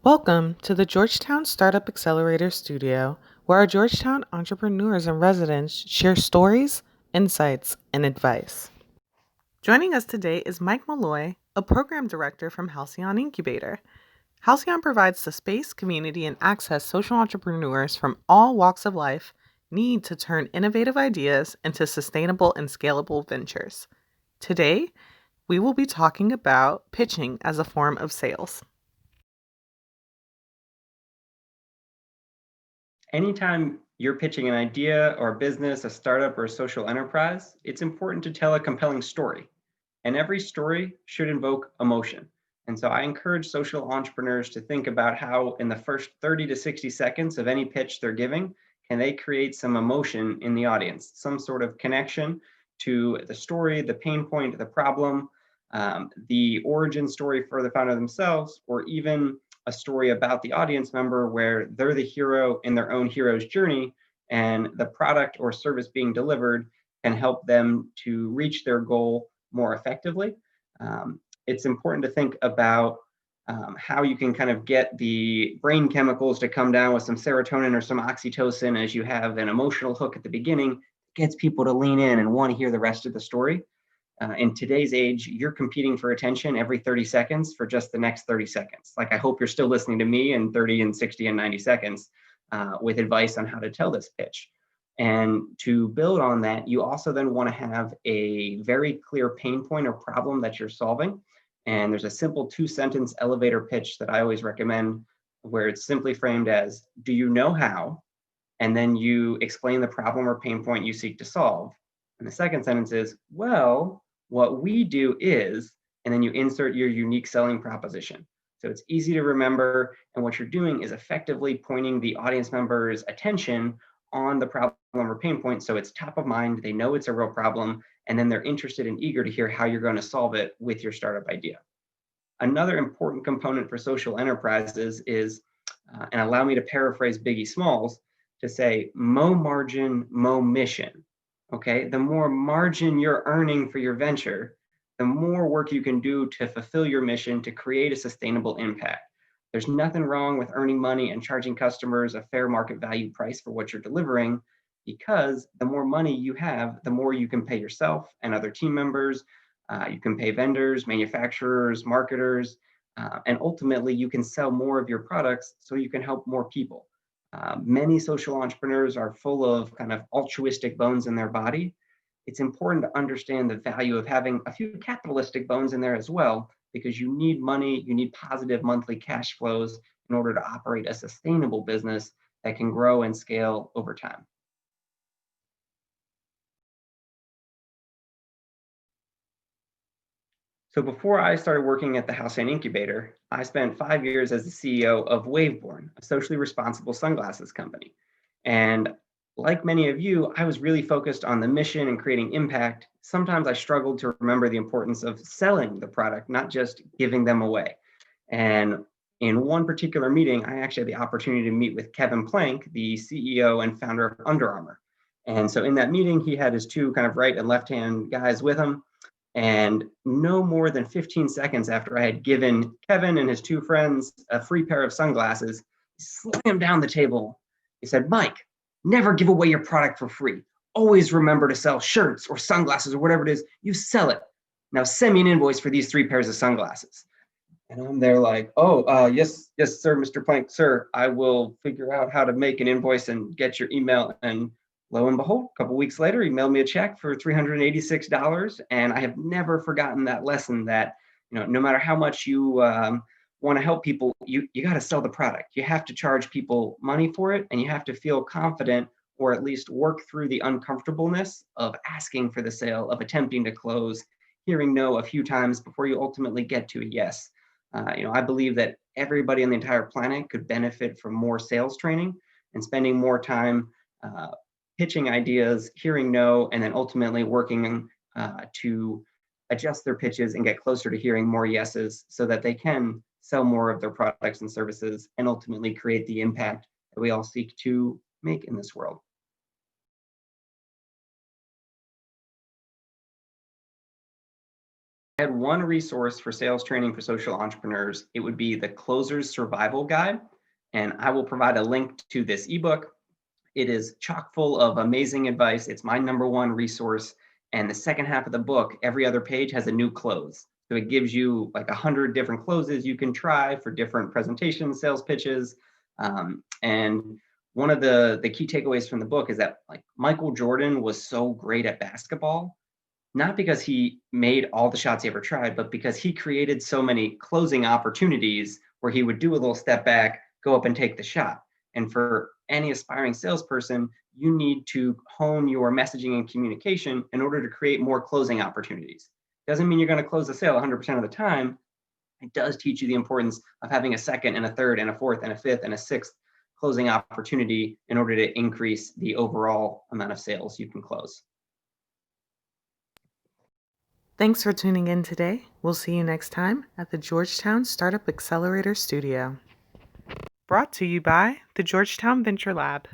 Welcome to the Georgetown Startup Accelerator studio, where our Georgetown entrepreneurs and residents share stories, insights, and advice. Joining us today is Mike Malloy, a program director from Halcyon Incubator. Halcyon provides the space, community, and access social entrepreneurs from all walks of life need to turn innovative ideas into sustainable and scalable ventures. Today, we will be talking about pitching as a form of sales. Anytime you're pitching an idea or a business, a startup, or a social enterprise, it's important to tell a compelling story. And every story should invoke emotion. And so I encourage social entrepreneurs to think about how, in the first 30 to 60 seconds of any pitch they're giving, can they create some emotion in the audience, some sort of connection to the story, the pain point, the problem, the origin story for the founder themselves, or even a story about the audience member where they're the hero in their own hero's journey, and the product or service being delivered can help them to reach their goal more effectively. It's important to think about how you can kind of get the brain chemicals to come down with some serotonin or some oxytocin as you have an emotional hook at the beginning, gets people to lean in and want to hear the rest of the story. In today's age, you're competing for attention every 30 seconds for just the next 30 seconds. Like, I hope you're still listening to me in 30 and 60 and 90 seconds with advice on how to tell this pitch. And to build on that, you also then want to have a very clear pain point or problem that you're solving. And there's a simple 2-sentence elevator pitch that I always recommend, where it's simply framed as, do you know how? And then you explain the problem or pain point you seek to solve. And the second sentence is, well, what we do is, and then you insert your unique selling proposition. So it's easy to remember. And what you're doing is effectively pointing the audience member's attention on the problem or pain point. So it's top of mind. They know it's a real problem. And then they're interested and eager to hear how you're going to solve it with your startup idea. Another important component for social enterprises is, and allow me to paraphrase Biggie Smalls, to say, mo margin, mo mission. Okay, the more margin you're earning for your venture, the more work you can do to fulfill your mission to create a sustainable impact. There's nothing wrong with earning money and charging customers a fair market value price for what you're delivering, because the more money you have, the more you can pay yourself and other team members. You can pay vendors, manufacturers, marketers, and ultimately you can sell more of your products so you can help more people. Many social entrepreneurs are full of kind of altruistic bones in their body. It's important to understand the value of having a few capitalistic bones in there as well, because you need money, you need positive monthly cash flows in order to operate a sustainable business that can grow and scale over time. So before I started working at the Halcyon Incubator, I spent 5 years as the CEO of Waveborn, a socially responsible sunglasses company. And like many of you, I was really focused on the mission and creating impact. Sometimes I struggled to remember the importance of selling the product, not just giving them away. And in one particular meeting, I actually had the opportunity to meet with Kevin Plank, the CEO and founder of Under Armour. And so in that meeting, he had his two kind of right and left hand guys with him. And no more than 15 seconds after I had given Kevin and his two friends a free pair of sunglasses, he slammed down the table. He said, Mike, never give away your product for free. Always remember to sell shirts or sunglasses or whatever it is. You sell it. Now send me an invoice for these 3 pairs of sunglasses. And I'm there like, oh, yes, sir, Mr. Plank, sir, I will figure out how to make an invoice and get your email. And lo and behold, a couple of weeks later, he mailed me a check for $386. And I have never forgotten that lesson that, no matter how much you want to help people, you got to sell the product. You have to charge people money for it, and you have to feel confident, or at least work through the uncomfortableness of asking for the sale, of attempting to close, hearing no a few times before you ultimately get to a yes. I believe that everybody on the entire planet could benefit from more sales training and spending more time pitching ideas, hearing no, and then ultimately working to adjust their pitches and get closer to hearing more yeses so that they can sell more of their products and services and ultimately create the impact that we all seek to make in this world. had one resource for sales training for social entrepreneurs, it would be the Closer's Survival Guide. And I will provide a link to this ebook. It is chock full of amazing advice. It's my number one resource. And the second half of the book, every other page has a new close. So it gives you like 100 different closes you can try for different presentations, sales pitches. And one of the key takeaways from the book is that like Michael Jordan was so great at basketball, not because he made all the shots he ever tried, but because he created so many closing opportunities where he would do a little step back, go up and take the shot. And for any aspiring salesperson, you need to hone your messaging and communication in order to create more closing opportunities. Doesn't mean you're going to close the sale 100% of the time. It does teach you the importance of having a second and a third and a fourth and a fifth and a sixth closing opportunity in order to increase the overall amount of sales you can close. Thanks for tuning in today. We'll see you next time at the Georgetown Startup Accelerator Studio. Brought to you by the Georgetown Venture Lab.